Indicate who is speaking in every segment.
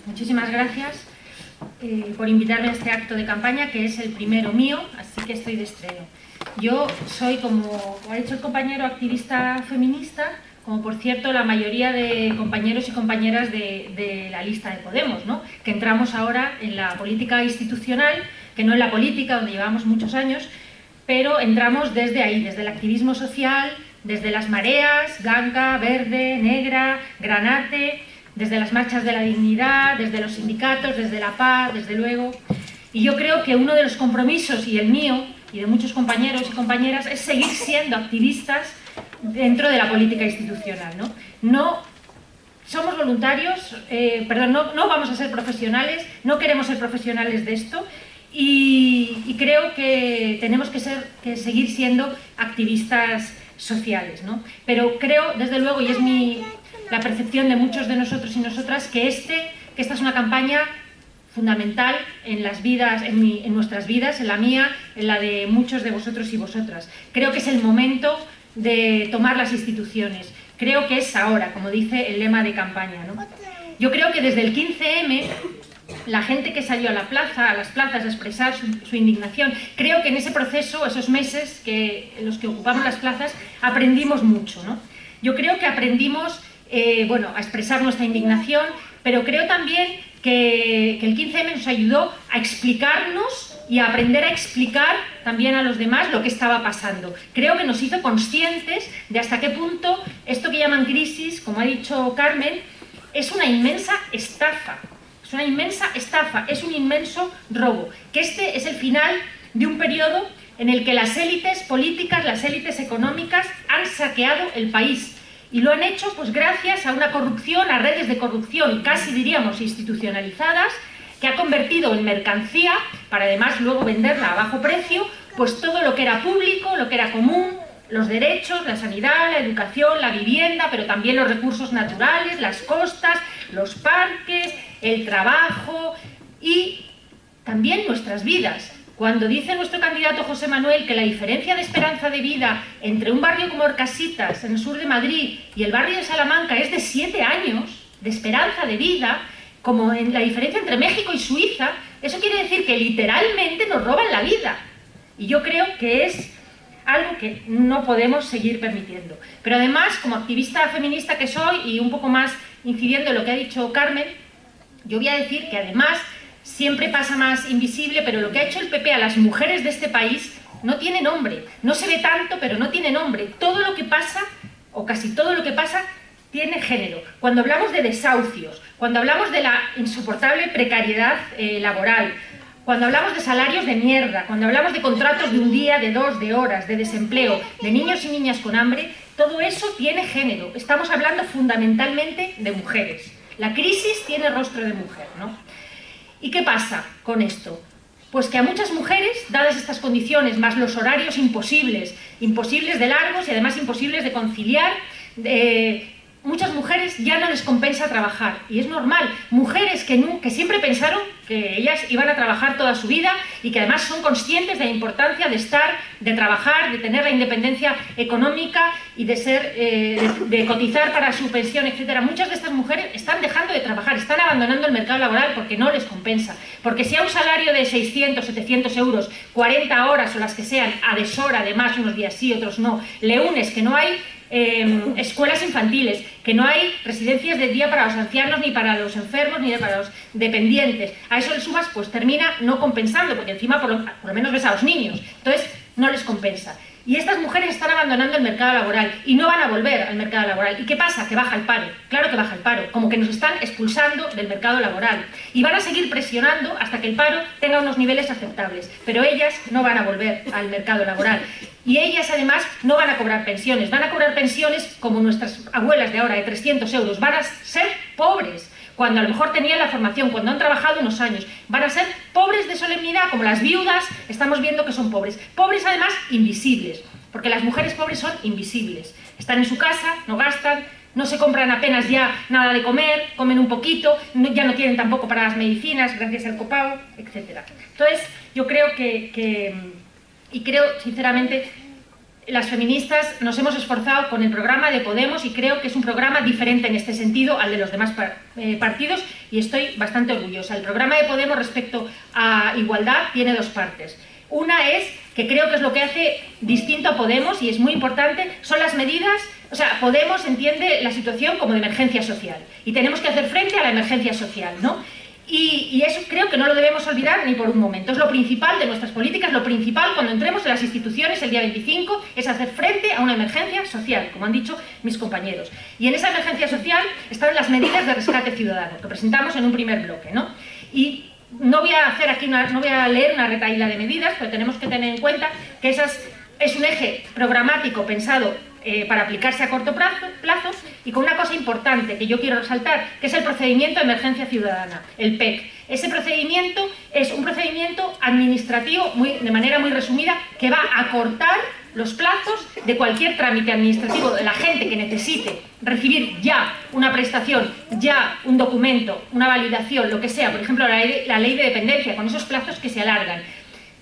Speaker 1: Muchísimas gracias por invitarme a este acto de campaña, que es el primero mío, así que estoy de estreno. Yo soy, como ha dicho el compañero, activista feminista, como por cierto la mayoría de compañeros y compañeras de la lista de Podemos, ¿no? Que entramos ahora en la política institucional, que no en la política, donde llevamos muchos años, pero entramos desde ahí, desde el activismo social, desde las mareas, blanca, verde, negra, granate, desde las marchas de la dignidad, desde los sindicatos, desde la paz, desde luego. Y yo creo que uno de los compromisos, y el mío, y de muchos compañeros y compañeras, es seguir siendo activistas dentro de la política institucional, ¿no? No somos voluntarios, no vamos a ser profesionales, no queremos ser profesionales de esto, y creo que tenemos que seguir siendo activistas sociales, ¿no? Pero creo, desde luego, y es la percepción de muchos de nosotros y nosotras, que esta es una campaña fundamental en las vidas, en nuestras vidas, en la mía, en la de muchos de vosotros y vosotras. Creo que es el momento de tomar las instituciones. Creo que es ahora, como dice el lema de campaña, ¿no? Yo creo que desde el 15M, la gente que salió a las plazas a expresar su indignación, creo que en ese proceso, esos meses en los que ocupamos las plazas, aprendimos mucho, ¿no? Yo creo que aprendimos a expresar nuestra indignación, pero creo también que el 15M nos ayudó a explicarnos y a aprender a explicar también a los demás lo que estaba pasando. Creo que nos hizo conscientes de hasta qué punto esto que llaman crisis, como ha dicho Carmen, es una inmensa estafa. Es una inmensa estafa, es un inmenso robo. Que este es el final de un periodo en el que las élites políticas, las élites económicas han saqueado el país. Y lo han hecho pues gracias a una corrupción, a redes de corrupción casi diríamos institucionalizadas, que ha convertido en mercancía, para además luego venderla a bajo precio, pues todo lo que era público, lo que era común, los derechos, la sanidad, la educación, la vivienda, pero también los recursos naturales, las costas, los parques, el trabajo y también nuestras vidas. Cuando dice nuestro candidato José Manuel que la diferencia de esperanza de vida entre un barrio como Orcasitas, en el sur de Madrid, y el barrio de Salamanca es de 7 años de esperanza de vida, como en la diferencia entre México y Suiza, eso quiere decir que literalmente nos roban la vida. Y yo creo que es algo que no podemos seguir permitiendo. Pero además, como activista feminista que soy, y un poco más incidiendo en lo que ha dicho Carmen, yo voy a decir que además siempre pasa más invisible, pero lo que ha hecho el PP a las mujeres de este país no tiene nombre. No se ve tanto, pero no tiene nombre. Todo lo que pasa, o casi todo lo que pasa, tiene género. Cuando hablamos de desahucios, cuando hablamos de la insoportable precariedad laboral, cuando hablamos de salarios de mierda, cuando hablamos de contratos de un día, de 2, de horas, de desempleo, de niños y niñas con hambre, todo eso tiene género. Estamos hablando fundamentalmente de mujeres. La crisis tiene rostro de mujer, ¿no? ¿Y qué pasa con esto? Pues que a muchas mujeres, dadas estas condiciones, más los horarios imposibles de largos y además imposibles de conciliar, muchas mujeres ya no les compensa trabajar, y es normal. Mujeres que siempre pensaron que ellas iban a trabajar toda su vida y que además son conscientes de la importancia de trabajar, de tener la independencia económica y de cotizar para su pensión, etc. Muchas de estas mujeres están dejando de trabajar, están abandonando el mercado laboral porque no les compensa. Porque si a un salario de 600, 700 euros, 40 horas o las que sean, a deshora, además unos días sí, otros no, le unes que no hay escuelas infantiles, que no hay residencias de día para los ancianos, ni para los enfermos, ni para los dependientes. A eso le sumas, pues termina no compensando, porque encima por lo menos ves a los niños. Entonces, no les compensa. Y estas mujeres están abandonando el mercado laboral y no van a volver al mercado laboral. ¿Y qué pasa? Que baja el paro. Claro que baja el paro. Como que nos están expulsando del mercado laboral. Y van a seguir presionando hasta que el paro tenga unos niveles aceptables. Pero ellas no van a volver al mercado laboral. Y ellas, además, no van a cobrar pensiones. Van a cobrar pensiones como nuestras abuelas de ahora, de 300 euros. Van a ser pobres, cuando a lo mejor tenían la formación, cuando han trabajado unos años. Van a ser pobres de solemnidad, como las viudas, estamos viendo que son pobres. Pobres, además, invisibles, porque las mujeres pobres son invisibles. Están en su casa, no gastan, no se compran apenas ya nada de comer, comen un poquito, ya no tienen tampoco para las medicinas, gracias al copago, etc. Entonces, yo creo y creo sinceramente las feministas nos hemos esforzado con el programa de Podemos y creo que es un programa diferente en este sentido al de los demás partidos y estoy bastante orgullosa. El programa de Podemos respecto a igualdad tiene dos partes. Una es, que creo que es lo que hace distinto a Podemos y es muy importante, son las medidas. O sea, Podemos entiende la situación como de emergencia social y tenemos que hacer frente a la emergencia social, ¿no? Y eso creo que no lo debemos olvidar ni por un momento. Es lo principal de nuestras políticas, lo principal cuando entremos en las instituciones el día 25 es hacer frente a una emergencia social, como han dicho mis compañeros. Y en esa emergencia social están las medidas de rescate ciudadano, que presentamos en un primer bloque, ¿no? Y no voy a hacer aquí no voy a leer una retahíla de medidas, pero tenemos que tener en cuenta que es un eje programático pensado para aplicarse a corto plazo y con una cosa importante que yo quiero resaltar, que es el procedimiento de emergencia ciudadana, el PEC. Ese procedimiento es un procedimiento administrativo, de manera muy resumida, que va a acortar los plazos de cualquier trámite administrativo de la gente que necesite recibir ya una prestación, ya un documento, una validación, lo que sea, por ejemplo la ley de dependencia, con esos plazos que se alargan.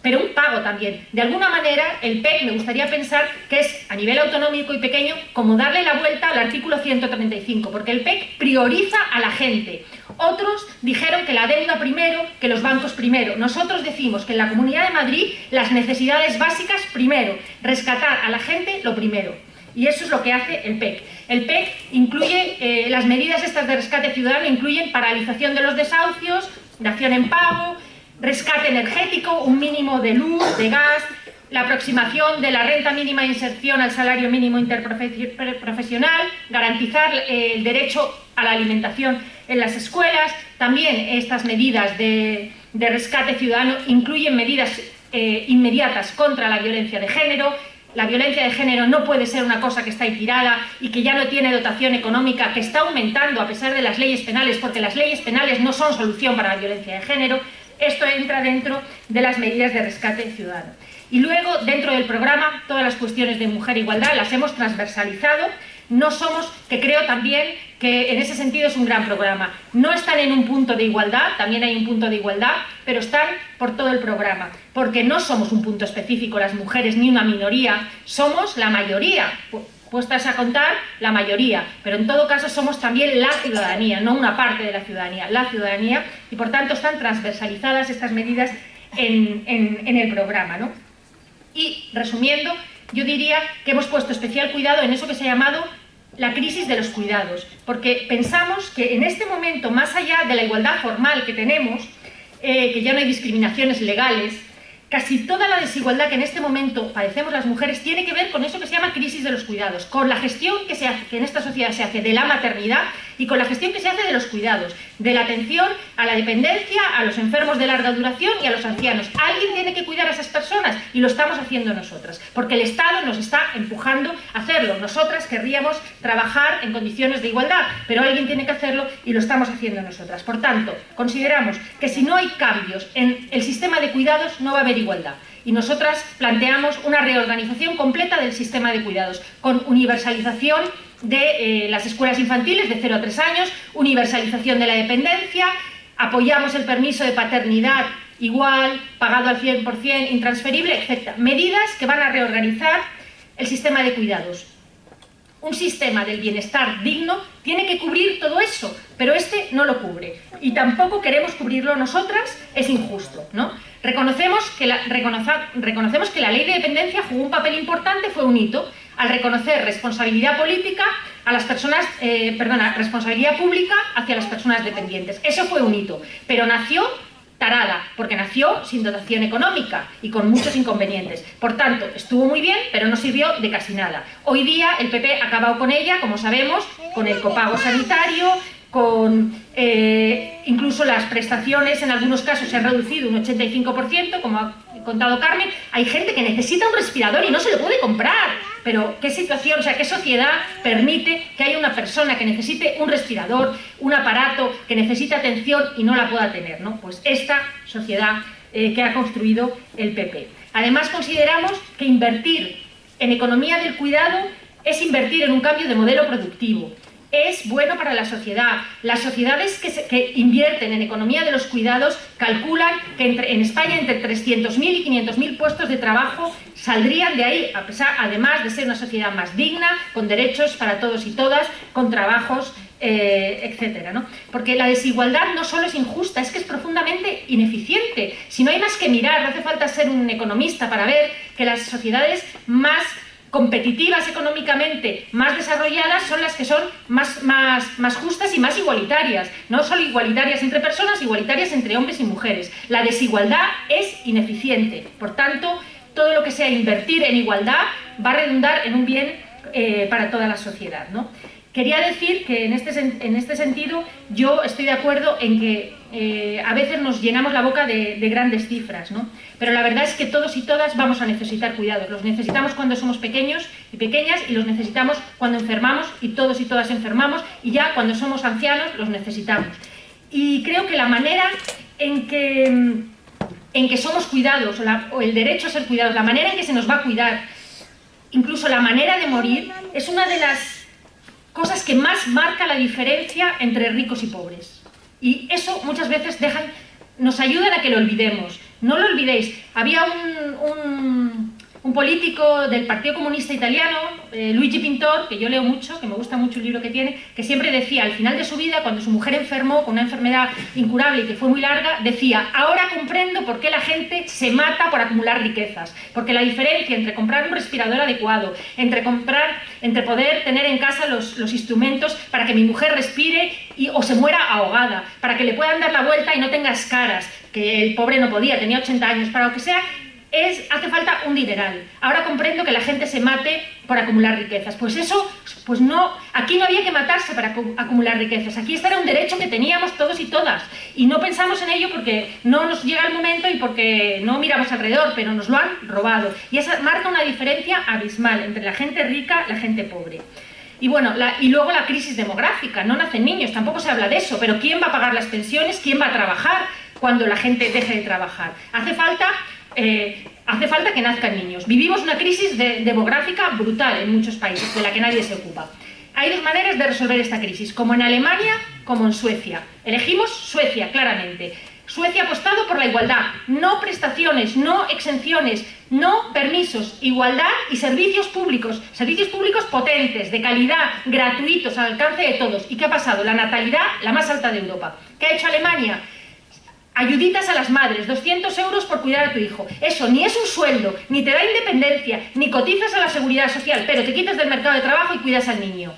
Speaker 1: Pero un pago también. De alguna manera, el PEC me gustaría pensar que es, a nivel autonómico y pequeño, como darle la vuelta al artículo 135, porque el PEC prioriza a la gente. Otros dijeron que la deuda primero, que los bancos primero. Nosotros decimos que en la Comunidad de Madrid las necesidades básicas primero, rescatar a la gente lo primero. Y eso es lo que hace el PEC. El PEC incluye, las medidas estas de rescate ciudadano incluyen paralización de los desahucios, dación en pago, rescate energético, un mínimo de luz, de gas, la aproximación de la renta mínima de inserción al salario mínimo interprofesional, garantizar el derecho a la alimentación en las escuelas. También estas medidas de rescate ciudadano incluyen medidas inmediatas contra la violencia de género. La violencia de género no puede ser una cosa que está ahí tirada y que ya no tiene dotación económica, que está aumentando a pesar de las leyes penales, porque las leyes penales no son solución para la violencia de género. Esto entra dentro de las medidas de rescate ciudadano. Y luego, dentro del programa, todas las cuestiones de mujer e igualdad las hemos transversalizado. No somos, que creo también que en ese sentido es un gran programa. No están en un punto de igualdad, también hay un punto de igualdad, pero están por todo el programa. Porque no somos un punto específico las mujeres ni una minoría, somos la mayoría. Puestas a contar, la mayoría, pero en todo caso somos también la ciudadanía, no una parte de la ciudadanía, y por tanto están transversalizadas estas medidas en el programa, ¿no? Y resumiendo, yo diría que hemos puesto especial cuidado en eso que se ha llamado la crisis de los cuidados, porque pensamos que en este momento, más allá de la igualdad formal que tenemos, que ya no hay discriminaciones legales, casi toda la desigualdad que en este momento padecemos las mujeres tiene que ver con eso que se llama crisis de los cuidados, con la gestión que en esta sociedad se hace de la maternidad y con la gestión que se hace de los cuidados, de la atención a la dependencia, a los enfermos de larga duración y a los ancianos. Alguien tiene que cuidar a esas personas y lo estamos haciendo nosotras, porque el Estado nos está empujando a hacerlo. Nosotras querríamos trabajar en condiciones de igualdad, pero alguien tiene que hacerlo y lo estamos haciendo nosotras. Por tanto, consideramos que si no hay cambios en el sistema de cuidados no va a haber igualdad. Y nosotras planteamos una reorganización completa del sistema de cuidados, con universalización de las escuelas infantiles de 0 a 3 años, universalización de la dependencia, apoyamos el permiso de paternidad igual, pagado al 100%, intransferible, etc. Medidas que van a reorganizar el sistema de cuidados. Un sistema del bienestar digno tiene que cubrir todo eso, pero este no lo cubre. Y tampoco queremos cubrirlo nosotras, es injusto, ¿no? Reconocemos que la ley de dependencia jugó un papel importante, fue un hito, al reconocer responsabilidad política a las personas, responsabilidad pública hacia las personas dependientes. Eso fue un hito, pero nació tarada, porque nació sin dotación económica y con muchos inconvenientes. Por tanto, estuvo muy bien, pero no sirvió de casi nada. Hoy día el PP ha acabado con ella, como sabemos, con el copago sanitario, con incluso las prestaciones en algunos casos se han reducido un 85%, como ha contado Carmen. Hay gente que necesita un respirador y no se lo puede comprar. Pero ¿qué situación, o sea, qué sociedad permite que haya una persona que necesite un respirador, un aparato, que necesite atención y no la pueda tener, ¿no? Pues esta sociedad que ha construido el PP. Además, consideramos que invertir en economía del cuidado es invertir en un cambio de modelo productivo. es bueno para la sociedad. Las sociedades que invierten en economía de los cuidados calculan que en España entre 300.000 y 500.000 puestos de trabajo saldrían de ahí, además de ser una sociedad más digna, con derechos para todos y todas, con trabajos, etcétera, ¿no? Porque la desigualdad no solo es injusta, es que es profundamente ineficiente. Si no hay más que mirar, no hace falta ser un economista para ver que las sociedades más competitivas económicamente, más desarrolladas, son las que son más justas y más igualitarias. No solo igualitarias entre personas, igualitarias entre hombres y mujeres. La desigualdad es ineficiente. Por tanto, todo lo que sea invertir en igualdad va a redundar en un bien para toda la sociedad, ¿no? Quería decir que en este sentido yo estoy de acuerdo en que a veces nos llenamos la boca de grandes cifras, ¿no? Pero la verdad es que todos y todas vamos a necesitar cuidados. Los necesitamos cuando somos pequeños y pequeñas y los necesitamos cuando enfermamos y todos y todas enfermamos y ya cuando somos ancianos los necesitamos. Y creo que la manera en que somos cuidados o el derecho a ser cuidados, la manera en que se nos va a cuidar, incluso la manera de morir, es una de las cosas que más marca la diferencia entre ricos y pobres. Y eso muchas veces nos ayudan a que lo olvidemos. No lo olvidéis. Había un político del Partido Comunista Italiano, Luigi Pintor, que yo leo mucho, que me gusta mucho el libro que tiene, que siempre decía, al final de su vida, cuando su mujer enfermó con una enfermedad incurable y que fue muy larga, decía, ahora comprendo por qué la gente se mata por acumular riquezas. Porque la diferencia entre comprar un respirador adecuado, entre poder tener en casa los instrumentos para que mi mujer respire o se muera ahogada, para que le puedan dar la vuelta y no tenga escaras, que el pobre no podía, tenía 80 años, para lo que sea, hace falta un dineral. Ahora comprendo que la gente se mate por acumular riquezas. Pues eso, pues no, aquí no había que matarse para acumular riquezas. Aquí este era un derecho que teníamos todos y todas. Y no pensamos en ello porque no nos llega el momento y porque no miramos alrededor, pero nos lo han robado. Y esa marca una diferencia abismal entre la gente rica y la gente pobre. Y bueno, y luego la crisis demográfica. No nacen niños, tampoco se habla de eso. Pero ¿quién va a pagar las pensiones? ¿Quién va a trabajar cuando la gente deje de trabajar? Hace falta que nazcan niños. Vivimos una crisis demográfica brutal en muchos países, de la que nadie se ocupa. Hay dos maneras de resolver esta crisis, como en Alemania, como en Suecia. Elegimos Suecia, claramente. Suecia ha apostado por la igualdad, no prestaciones, no exenciones, no permisos, igualdad y servicios públicos potentes, de calidad, gratuitos, al alcance de todos. ¿Y qué ha pasado? La natalidad, la más alta de Europa. ¿Qué ha hecho Alemania? Ayuditas a las madres, 200 euros por cuidar a tu hijo. Eso ni es un sueldo, ni te da independencia, ni cotizas a la seguridad social, pero te quitas del mercado de trabajo y cuidas al niño.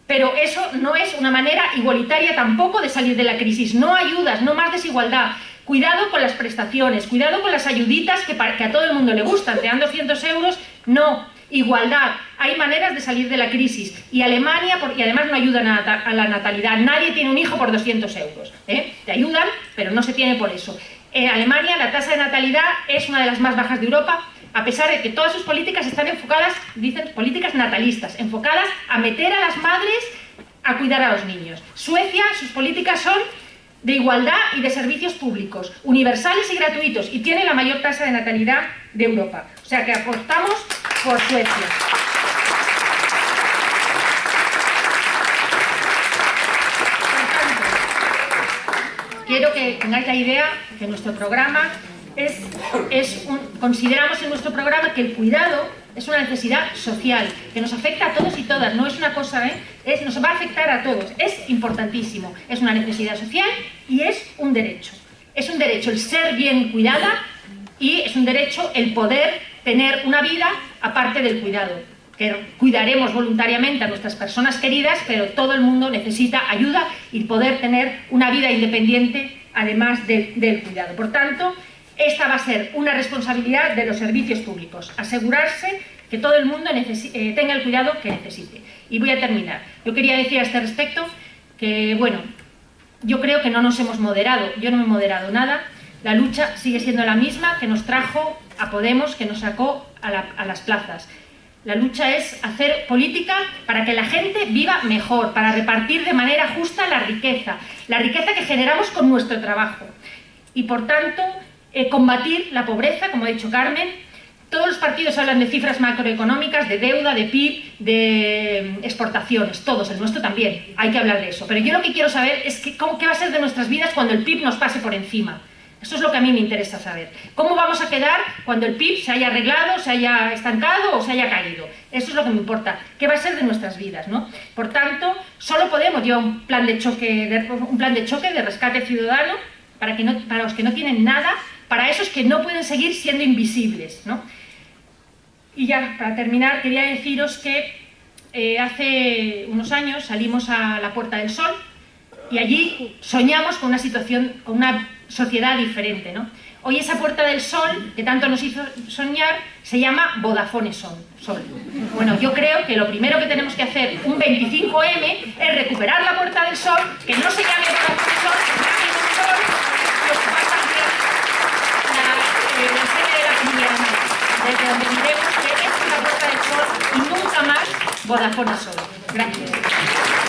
Speaker 1: Pero eso no es una manera igualitaria tampoco de salir de la crisis. No ayudas, no más desigualdad. Cuidado con las prestaciones, cuidado con las ayuditas que a todo el mundo le gustan. Te dan 200 euros, no. Igualdad, hay maneras de salir de la crisis. Y Alemania, y además no ayudan a la natalidad. Nadie tiene un hijo por 200 euros. Te ayudan, pero no se tiene por eso. En Alemania la tasa de natalidad es una de las más bajas de Europa, a pesar de que todas sus políticas están enfocadas, dicen, políticas natalistas, enfocadas a meter a las madres a cuidar a los niños. Suecia, sus políticas son de igualdad y de servicios públicos, universales y gratuitos, y tiene la mayor tasa de natalidad de Europa. O sea que apostamos por Suecia. Quiero que tengáis la idea que nuestro programa consideramos en nuestro programa que el cuidado es una necesidad social, que nos afecta a todos y todas, no es una cosa, nos va a afectar a todos, es importantísimo, es una necesidad social y es un derecho. Es un derecho el ser bien cuidada y es un derecho el poder tener una vida aparte del cuidado. Que cuidaremos voluntariamente a nuestras personas queridas, pero todo el mundo necesita ayuda y poder tener una vida independiente además del cuidado. Por tanto, esta va a ser una responsabilidad de los servicios públicos, asegurarse que todo el mundo tenga el cuidado que necesite. Y voy a terminar. Yo quería decir a este respecto que, bueno, yo creo que no nos hemos moderado, yo no me he moderado nada, la lucha sigue siendo la misma que nos trajo a Podemos, que nos sacó a las plazas. La lucha es hacer política para que la gente viva mejor, para repartir de manera justa la riqueza que generamos con nuestro trabajo. Y por tanto, combatir la pobreza, como ha dicho Carmen, Todos los partidos hablan de cifras macroeconómicas, de deuda, de PIB, de exportaciones, todos, el nuestro también, hay que hablar de eso. Pero yo lo que quiero saber es qué va a ser de nuestras vidas cuando el PIB nos pase por encima. Eso es lo que a mí me interesa saber. ¿Cómo vamos a quedar cuando el PIB se haya arreglado, se haya estancado o se haya caído? Eso es lo que me importa. ¿Qué va a ser de nuestras vidas, ¿no? Por tanto, solo podemos llevar un plan de choque de rescate ciudadano para los que no tienen nada, para esos que no pueden seguir siendo invisibles, ¿no? Y ya, para terminar, quería deciros que hace unos años salimos a la Puerta del Sol y allí soñamos con una situación, con una sociedad diferente, ¿no? Hoy esa Puerta del Sol, que tanto nos hizo soñar, se llama Vodafone Sol. Bueno, yo creo que lo primero que tenemos que hacer un 25M es recuperar la Puerta del Sol, que no se llame Vodafone Sol, que se llame Sol, y ocupar también la sede de la Comunidad de Madrid, desde donde miremos que es la Puerta del Sol y nunca más Vodafone Sol. Gracias.